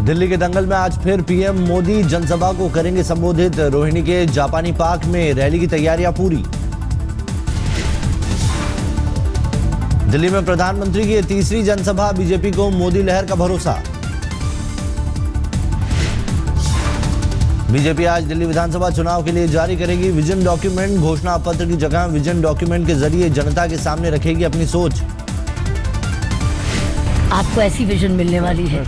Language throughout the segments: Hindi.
दिल्ली के दंगल में आज फिर पीएम मोदी जनसभा को करेंगे संबोधित। रोहिणी के जापानी पार्क में रैली की तैयारियां पूरी। दिल्ली में प्रधानमंत्री की तीसरी जनसभा, बीजेपी को मोदी लहर का भरोसा। बीजेपी आज दिल्ली विधानसभा चुनाव के लिए जारी करेगी विजन डॉक्यूमेंट। घोषणा पत्र की जगह विजन डॉक्यूमेंट के जरिए जनता के सामने रखेगी अपनी सोच। आपको ऐसी विजन मिलने वाली है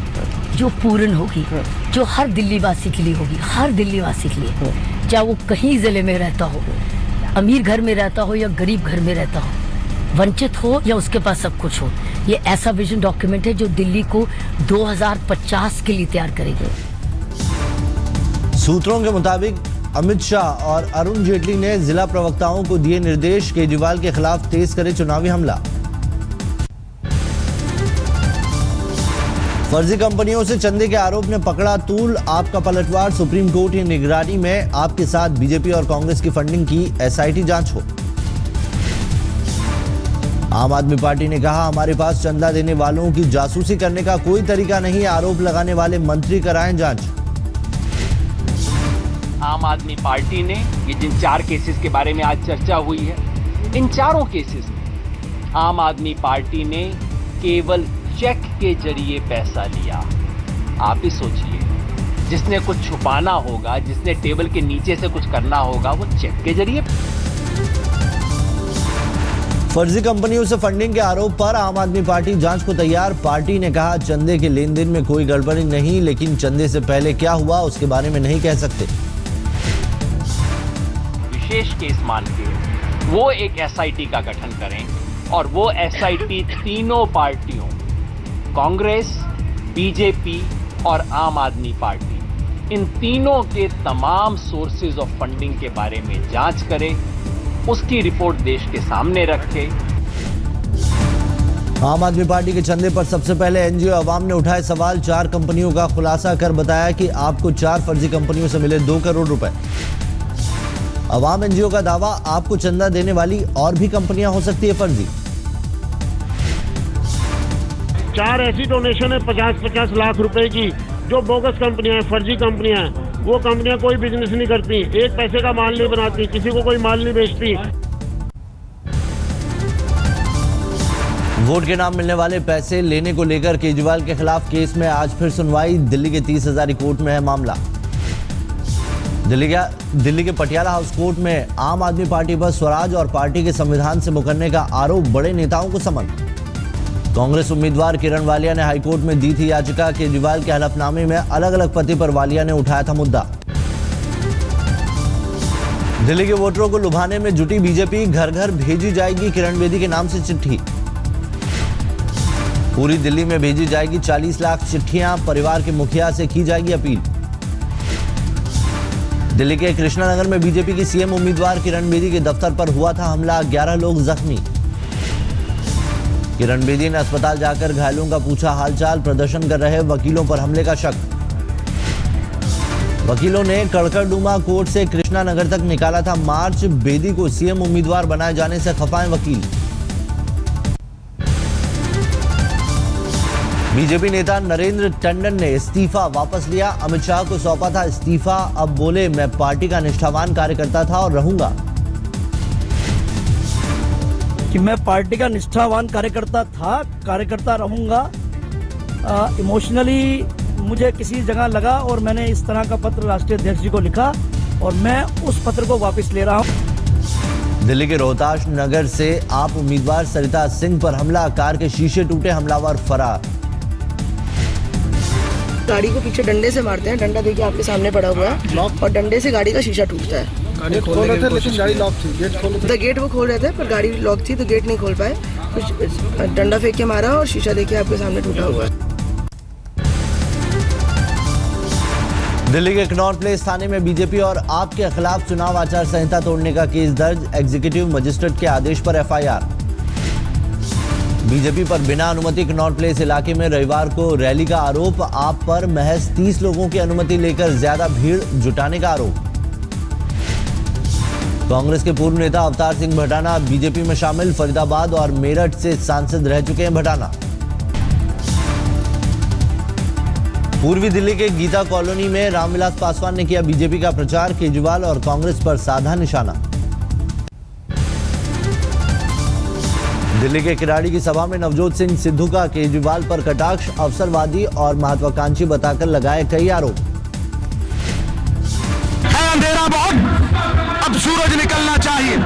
जो पूर्ण होगी, जो हर दिल्ली वासी के लिए होगी, हर दिल्ली वासी के लिए, चाहे वो कहीं जिले में रहता हो, अमीर घर में रहता हो या गरीब घर में रहता हो, वंचित हो या उसके पास सब कुछ हो। ये ऐसा विजन डॉक्यूमेंट है जो दिल्ली को 2050 के लिए तैयार करेगी। सूत्रों के मुताबिक अमित शाह और अरुण जेटली ने जिला प्रवक्ताओं को दिए निर्देश, केजरीवाल के खिलाफ तेज करे चुनावी हमला। फर्जी कंपनियों से चंदे के आरोप ने पकड़ा तूल, आपका पलटवार। सुप्रीम कोर्ट की निगरानी में आपके साथ बीजेपी और कांग्रेस की फंडिंग की एसआईटी जांच हो। आम आदमी पार्टी ने कहा, हमारे पास चंदा देने वालों की जासूसी करने का कोई तरीका नहीं, आरोप लगाने वाले मंत्री कराएं जांच। आम आदमी पार्टी ने ये जिन 4 केसेस के बारे में आज चर्चा हुई है, इन चारों केसेस में आम आदमी पार्टी ने केवल चेक के जरिए पैसा लिया। आप ही सोचिए, जिसने कुछ छुपाना होगा, जिसने टेबल के नीचे से कुछ करना होगा, वो चेक के जरिए। फर्जी कंपनियों से फंडिंग के आरोप पर आम आदमी पार्टी जांच को तैयार। पार्टी ने कहा, चंदे के लेन देन में कोई गड़बड़ी नहीं, लेकिन चंदे से पहले क्या हुआ उसके बारे में नहीं कह सकते। विशेष केस मान के वो एक एसआईटी का गठन करें और वो एसआईटी तीनों पार्टियों, कांग्रेस, बीजेपी और आम आदमी पार्टी, इन तीनों के तमाम सोर्सेज ऑफ फंडिंग के बारे में जांच करे, उसकी रिपोर्ट देश के सामने रखे। आम आदमी पार्टी के चंदे पर सबसे पहले एनजीओ अवाम ने उठाए सवाल। 4 कंपनियों का खुलासा कर बताया कि आपको 4 फर्जी कंपनियों से मिले 2 करोड़ रुपए। अवाम एनजीओ का दावा, आपको चंदा देने वाली और भी कंपनियां हो सकती है फर्जी। 4 ऐसी डोनेशन है 50-50 लाख रुपए की, जो बोगस कंपनियां हैं, फर्जी कंपनियां हैं। वो कंपनियां कोई बिजनेस नहीं करती, एक पैसे का माल नहीं बनाती, किसी को कोई माल नहीं बेचती। वोट के नाम मिलने वाले पैसे लेने को लेकर केजरीवाल के खिलाफ केस में आज फिर सुनवाई। दिल्ली के 30 हजारी कोर्ट में है मामला। दिल्ली के पटियाला हाउस कोर्ट में आम आदमी पार्टी पर स्वराज और पार्टी के संविधान से मुकरने का आरोप, बड़े नेताओं को समन। कांग्रेस उम्मीदवार किरण वालिया ने हाईकोर्ट में दी थी याचिका। केजरीवाल के हलफनामे में अलग अलग पते पर वालिया ने उठाया था मुद्दा। दिल्ली के वोटरों को लुभाने में जुटी बीजेपी, घर घर भेजी जाएगी किरण बेदी के नाम से चिट्ठी। पूरी दिल्ली में भेजी जाएगी 40 लाख चिट्ठियां, परिवार के मुखिया से की जाएगी अपील। दिल्ली के कृष्णा नगर में बीजेपी की सीएम उम्मीदवार किरण बेदी के दफ्तर पर हुआ था हमला, 11 लोग जख्मी। किरण बेदी ने अस्पताल जाकर घायलों का पूछा हालचाल। प्रदर्शन कर रहे वकीलों पर हमले का शक। वकीलों ने कड़कड़डूमा कोर्ट से कृष्णा नगर तक निकाला था मार्च। बेदी को सीएम उम्मीदवार बनाए जाने से खफाए वकील। बीजेपी नेता नरेंद्र टंडन ने इस्तीफा वापस लिया। अमित शाह को सौंपा था इस्तीफा, अब बोले मैं पार्टी का निष्ठावान कार्यकर्ता था और रहूंगा। कि मैं पार्टी का निष्ठावान कार्यकर्ता रहूंगा। इमोशनली मुझे किसी जगह लगा और मैंने इस तरह का पत्र राष्ट्रीय अध्यक्ष जी को लिखा और मैं उस पत्र को वापस ले रहा हूं। दिल्ली के रोहताश नगर से आप उम्मीदवार सरिता सिंह पर हमला, कार के शीशे टूटे, हमलावर फरार। गाड़ी को पीछे डंडे से मारते हैं, डंडा देखिए आपके सामने पड़ा हुआ है और डंडे से गाड़ी का शीशा टूटता है। गाड़ी खोल रहे थे लेकिन गाड़ी लॉक थी, गेट खोल तो गेट वो खोल रहे थे पर गाड़ी लॉक थी तो गेट नहीं खोल पाए, कुछ डंडा फेंक के मारा और शीशा देखिए आपके सामने टूटा हुआ है। दिल्ली के कनॉट प्लेस थाने में बीजेपी और आप के खिलाफ चुनाव आचार संहिता तोड़ने का केस दर्ज। एग्जीक्यूटिव मजिस्ट्रेट के आदेश पर एफआईआर। बीजेपी पर बिना अनुमति कनॉट प्लेस इलाके में रविवार को रैली का आरोप। आप पर महज 30 लोगों की अनुमति लेकर ज्यादा भीड़ जुटाने का आरोप। कांग्रेस के पूर्व नेता अवतार सिंह भटाना बीजेपी में शामिल। फरीदाबाद और मेरठ से सांसद रह चुके हैं भटाना। पूर्वी दिल्ली के गीता कॉलोनी में रामविलास पासवान ने किया बीजेपी का प्रचार, केजरीवाल और कांग्रेस पर साधा निशाना। दिल्ली के किराड़ी की सभा में नवजोत सिंह सिद्धू का केजरीवाल पर कटाक्ष, अवसरवादी और महत्वाकांक्षी बताकर लगाए कई आरोप। अंधेरा बहुत, अब सूरज निकलना चाहिए,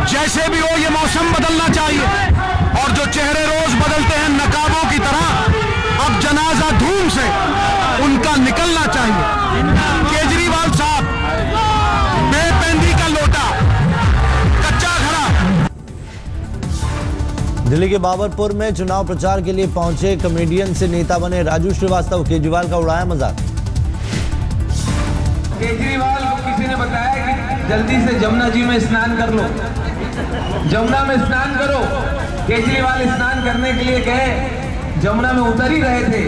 जैसे भी हो ये मौसम बदलना चाहिए और जो चेहरे रोज बदलते हैं नकाबों की तरह, अब जनाजा धूम से उनका निकलना चाहिए। केजरीवाल साहब बेपेंदी का लोटा, कच्चा घड़ा। दिल्ली के बाबरपुर में चुनाव प्रचार के लिए पहुंचे कॉमेडियन से नेता बने राजू श्रीवास्तव, केजरीवाल का उड़ाया मजाक। केजरीवाल को किसी ने बताया कि जल्दी से जमुना जी में स्नान कर लो, जमुना में स्नान करो। केजरीवाल स्नान करने के लिए गए, जमुना में उतर ही रहे थे,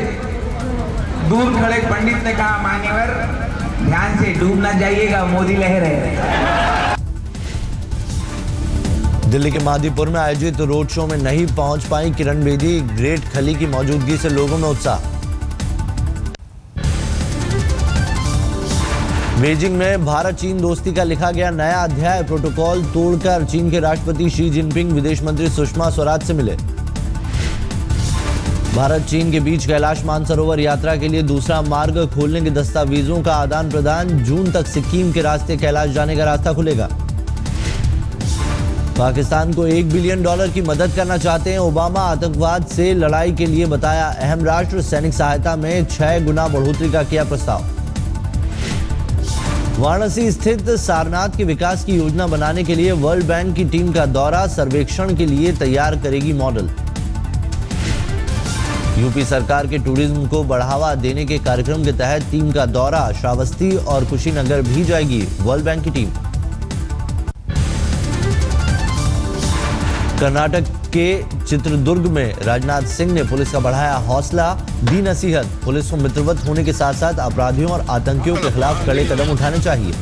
दूर खड़े पंडित ने कहा, मान्यवर ध्यान से डूब ना जाइएगा, मोदी लहर है। दिल्ली के मादीपुर में आयोजित रोड शो में नहीं पहुंच पाई किरण बेदी, ग्रेट खली की मौजूदगी से लोगों में उत्साह। बीजिंग में भारत चीन दोस्ती का लिखा गया नया अध्याय, प्रोटोकॉल तोड़कर चीन के राष्ट्रपति शी जिनपिंग विदेश मंत्री सुषमा स्वराज से मिले। भारत चीन के बीच कैलाश मानसरोवर यात्रा के लिए दूसरा मार्ग खोलने के दस्तावेजों का आदान प्रदान, जून तक सिक्किम के रास्ते कैलाश जाने का रास्ता खुलेगा। पाकिस्तान को $1 बिलियन की मदद करना चाहते हैं ओबामा, आतंकवाद से लड़ाई के लिए बताया अहम राष्ट्र, सैनिक सहायता में 6 गुना बढ़ोतरी का किया प्रस्ताव। वाराणसी स्थित सारनाथ के विकास की योजना बनाने के लिए वर्ल्ड बैंक की टीम का दौरा, सर्वेक्षण के लिए तैयार करेगी मॉडल। यूपी सरकार के टूरिज्म को बढ़ावा देने के कार्यक्रम के तहत टीम का दौरा, श्रावस्ती और कुशीनगर भी जाएगी वर्ल्ड बैंक की टीम। कर्नाटक के चित्रदुर्ग में राजनाथ सिंह ने पुलिस का बढ़ाया हौसला, दी नसीहत, पुलिस को मित्रवत होने के साथ साथ अपराधियों और आतंकियों के खिलाफ कड़े कदम उठाने चाहिए।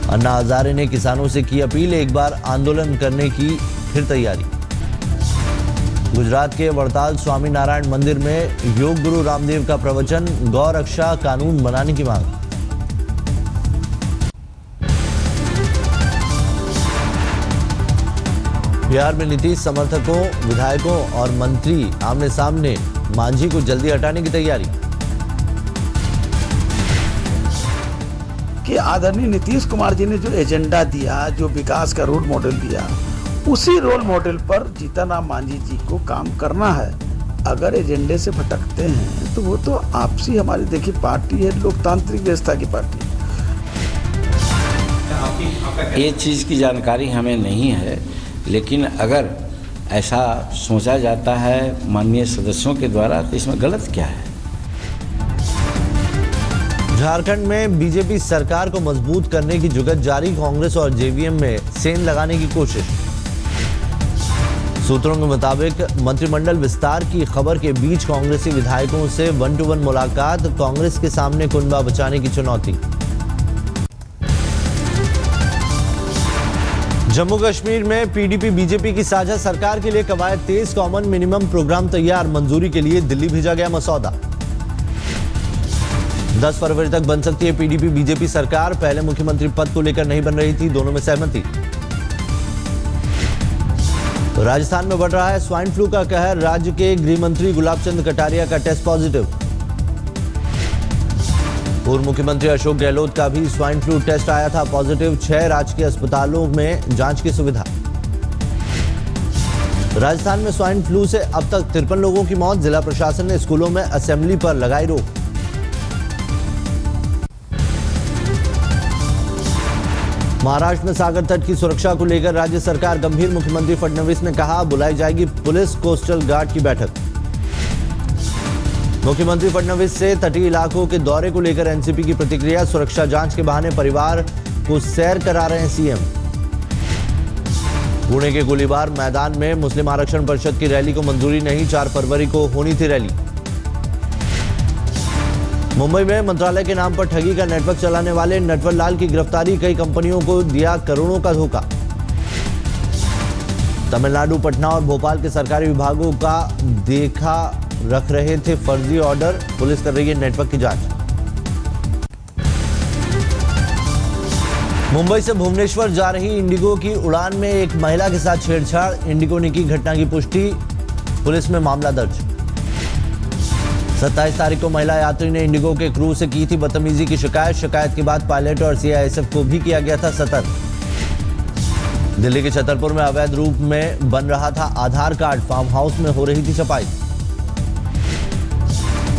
अन्ना हजारे ने किसानों से की अपील, एक बार आंदोलन करने की फिर तैयारी। गुजरात के वड़ताल स्वामी नारायण मंदिर में योग गुरु रामदेव का प्रवचन, गौ रक्षा कानून बनाने की मांग। बिहार में नीतीश समर्थकों, विधायकों और मंत्री आमने सामने, मांझी को जल्दी हटाने की तैयारी। कि आदरणीय नीतीश कुमार जी ने जो एजेंडा दिया, जो विकास का रोल मॉडल दिया, उसी रोल मॉडल पर जीतन राम मांझी जी को काम करना है। अगर एजेंडे से भटकते हैं तो वो तो आपसी, हमारी देखिए पार्टी है, लोकतांत्रिक व्यवस्था की पार्टी। ये चीज़ की जानकारी हमें नहीं है, लेकिन अगर ऐसा सोचा जाता है माननीय सदस्यों के द्वारा तो इसमें गलत क्या है। झारखंड में बीजेपी सरकार को मजबूत करने की जुगत जारी, कांग्रेस और जेवीएम में सेंध लगाने की कोशिश। सूत्रों के मुताबिक मंत्रिमंडल विस्तार की खबर के बीच कांग्रेसी विधायकों से 1-to-1 मुलाकात, कांग्रेस के सामने कुनबा बचाने की चुनौती। जम्मू कश्मीर में पीडीपी बीजेपी की साझा सरकार के लिए कवायद तेज, कॉमन मिनिमम प्रोग्राम तैयार, मंजूरी के लिए दिल्ली भेजा गया मसौदा। 10 फरवरी तक बन सकती है पीडीपी बीजेपी सरकार, पहले मुख्यमंत्री पद को लेकर नहीं बन रही थी, दोनों में सहमति। राजस्थान में बढ़ रहा है स्वाइन फ्लू का कहर, राज्य के गृह मंत्री गुलाब चंद कटारिया का टेस्ट पॉजिटिव। पूर्व मुख्यमंत्री अशोक गहलोत का भी स्वाइन फ्लू टेस्ट आया था पॉजिटिव, 6 राजकीय अस्पतालों में जांच की सुविधा। राजस्थान में स्वाइन फ्लू से अब तक 53 लोगों की मौत, जिला प्रशासन ने स्कूलों में असेंबली पर लगाई रोक। महाराष्ट्र में सागर तट की सुरक्षा को लेकर राज्य सरकार गंभीर, मुख्यमंत्री फडणवीस ने कहा बुलाई जाएगी पुलिस कोस्टल गार्ड की बैठक। मुख्यमंत्री फडणवीस से तटीय इलाकों के दौरे को लेकर एनसीपी की प्रतिक्रिया, सुरक्षा जांच के बहाने परिवार को सैर करा रहे हैं सीएम। पुणे के गोलीबार मैदान में मुस्लिम आरक्षण परिषद की रैली को मंजूरी नहीं, 4 फरवरी को होनी थी रैली। मुंबई में मंत्रालय के नाम पर ठगी का नेटवर्क चलाने वाले नटवर लाल की गिरफ्तारी, कई कंपनियों को दिया करोड़ों का धोखा। तमिलनाडु, पटना और भोपाल के सरकारी विभागों का देखा रख रहे थे फर्जी ऑर्डर, पुलिस कर रही है नेटवर्क की जांच। मुंबई से भुवनेश्वर जा रही इंडिगो की उड़ान में एक महिला के साथ छेड़छाड़, इंडिगो ने की घटना की पुष्टि, पुलिस में मामला दर्ज। 27 तारीख को महिला यात्री ने इंडिगो के क्रू से की थी बदतमीजी की शिकायत के बाद पायलट और सीआईएसएफ को भी किया गया था सतर्क। दिल्ली के छतरपुर में अवैध रूप में बन रहा था आधार कार्ड, फार्म हाउस में हो रही थी छपाई।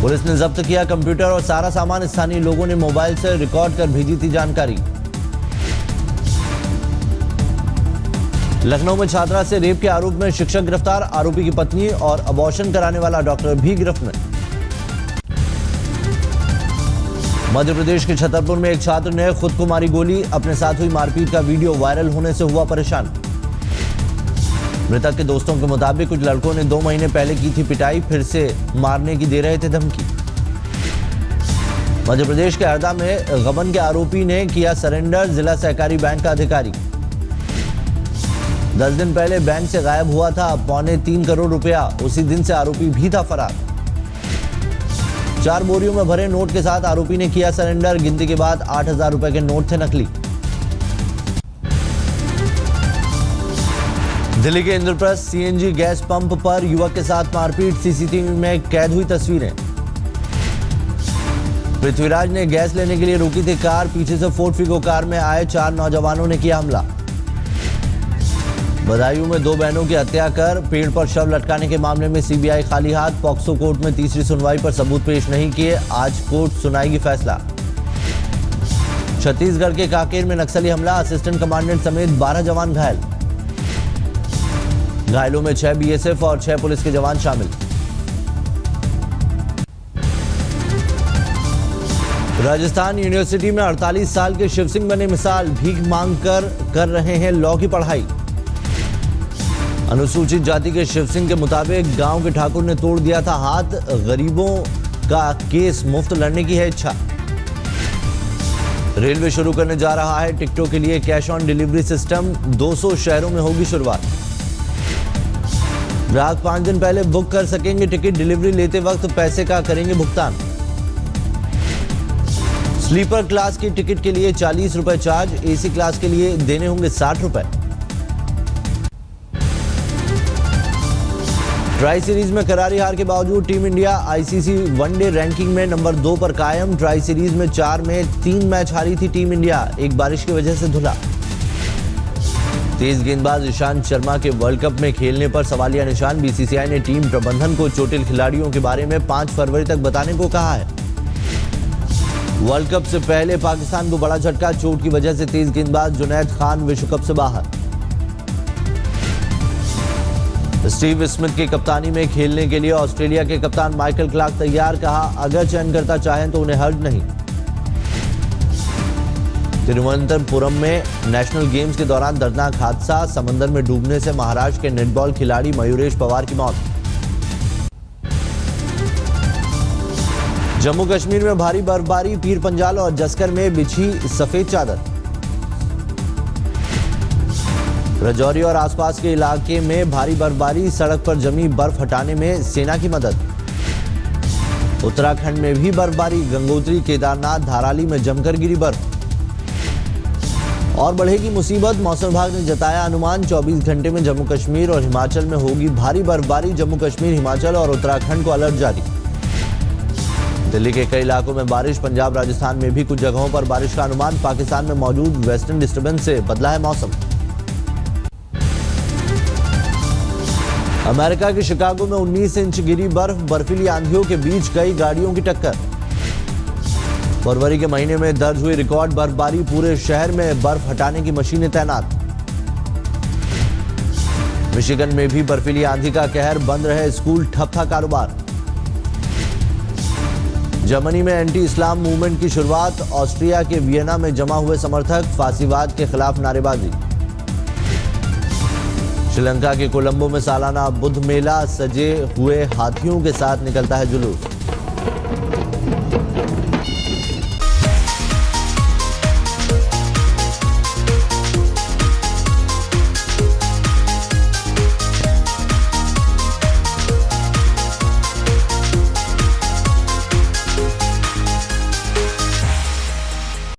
पुलिस ने जब्त किया कंप्यूटर और सारा सामान, स्थानीय लोगों ने मोबाइल से रिकॉर्ड कर भेजी थी जानकारी। लखनऊ में छात्रा से रेप के आरोप में शिक्षक गिरफ्तार, आरोपी की पत्नी और अबॉर्शन कराने वाला डॉक्टर भी गिरफ्त में। मध्य प्रदेश के छतरपुर में एक छात्र ने खुद को मारी गोली, अपने साथ हुई मारपीट का वीडियो वायरल होने से हुआ परेशान। मृतक के दोस्तों के मुताबिक कुछ लड़कों ने 2 महीने पहले की थी पिटाई, फिर से मारने की दे रहे थे धमकी। मध्य प्रदेश के हरदा में गबन के आरोपी ने किया सरेंडर, जिला सहकारी बैंक का अधिकारी। 10 दिन पहले बैंक से गायब हुआ था 3.25 करोड़ रुपया, उसी दिन से आरोपी भी था फरार। 4 बोरियों में भरे नोट के साथ आरोपी ने किया सरेंडर, गिनती के बाद 8,000 रुपए के नोट थे नकली। दिल्ली के इंद्रप्रस्थ सीएनजी गैस पंप पर युवक के साथ मारपीट, सीसीटीवी में कैद हुई तस्वीरें। पृथ्वीराज ने गैस लेने के लिए रोकी थी कार, पीछे से फोर्ड फिगो कार में आए 4 नौजवानों ने किया हमला। बदायूं में 2 बहनों की हत्या कर पेड़ पर शव लटकाने के मामले में सीबीआई खाली हाथ, पॉक्सो कोर्ट में तीसरी सुनवाई पर सबूत पेश नहीं किए, आज कोर्ट सुनाएगी फैसला। छत्तीसगढ़ के कांकेर में नक्सली हमला, असिस्टेंट कमांडेंट समेत 12 जवान घायल। घायलों में 6 बीएसएफ और 6 पुलिस के जवान शामिल। राजस्थान यूनिवर्सिटी में 48 साल के शिव सिंह बने मिसाल, भीख मांग कर रहे हैं लॉ की पढ़ाई। अनुसूचित जाति के शिव सिंह के मुताबिक गांव के ठाकुर ने तोड़ दिया था हाथ, गरीबों का केस मुफ्त लड़ने की है इच्छा। रेलवे शुरू करने जा रहा है टिकटों के लिए कैश ऑन डिलीवरी सिस्टम, 200 शहरों में होगी शुरुआत। ग्राहक 5 दिन पहले बुक कर सकेंगे टिकट, डिलीवरी लेते वक्त पैसे का करेंगे भुगतान। स्लीपर क्लास की टिकट के लिए 40 रुपए चार्ज, एसी क्लास के लिए देने होंगे 60 रुपए। ट्राई सीरीज में करारी हार के बावजूद team India ICC one day ranking में नंबर 2 पर कायम। ट्राई सीरीज में 4 में 3 मैच हारी थी टीम इंडिया, एक बारिश की वजह से धुला। तेज गेंदबाज ईशांत शर्मा के वर्ल्ड कप में खेलने पर सवालिया निशान, बीसीसीआई ने टीम प्रबंधन को चोटिल खिलाड़ियों के बारे में 5 फरवरी तक बताने को कहा है। वर्ल्ड कप से पहले पाकिस्तान को बड़ा झटका, चोट की वजह से तेज गेंदबाज जुनैद खान विश्व कप से बाहर। स्टीव स्मिथ की कप्तानी में खेलने के लिए ऑस्ट्रेलिया के कप्तान माइकल क्लार्क तैयार, कहा अगर चयनकर्ता चाहें तो उन्हें हर्ज नहीं। तिरुवनंतपुरम में नेशनल गेम्स के दौरान दर्दनाक हादसा, समंदर में डूबने से महाराष्ट्र के नेटबॉल खिलाड़ी मयूरेश पवार की मौत। जम्मू कश्मीर में भारी बर्फबारी, पीर पंजाल और जस्कर में बिछी सफेद चादर। राजौरी और आसपास के इलाके में भारी बर्फबारी, सड़क पर जमी बर्फ हटाने में सेना की मदद। उत्तराखंड में भी बर्फबारी, गंगोत्री, केदारनाथ, धाराली में जमकर गिरी बर्फ। और बढ़ेगी मुसीबत, मौसम विभाग ने जताया अनुमान, 24 घंटे में जम्मू कश्मीर और हिमाचल में होगी भारी बर्फबारी, जम्मू कश्मीर, हिमाचल और उत्तराखंड को अलर्ट जारी। दिल्ली के कई इलाकों में बारिश, पंजाब राजस्थान में भी कुछ जगहों पर बारिश का अनुमान। पाकिस्तान में मौजूद वेस्टर्न डिस्टर्बेंस से बदला है मौसम। अमेरिका के शिकागो में 19 इंच गिरी बर्फ, बर्फीली आंधियों के बीच कई गाड़ियों की टक्कर। फरवरी के महीने में दर्ज हुई रिकॉर्ड बर्फबारी, पूरे शहर में बर्फ हटाने की मशीनें तैनात। मिशिगन में भी बर्फीली आंधी का कहर, बंद रहे स्कूल, ठप था कारोबार। जर्मनी में एंटी इस्लाम मूवमेंट की शुरुआत, ऑस्ट्रिया के वियना में जमा हुए समर्थक, फांसीवाद के खिलाफ नारेबाजी। श्रीलंका के कोलंबो में सालाना बुद्ध मेला, सजे हुए हाथियों के साथ निकलता है जुलूस।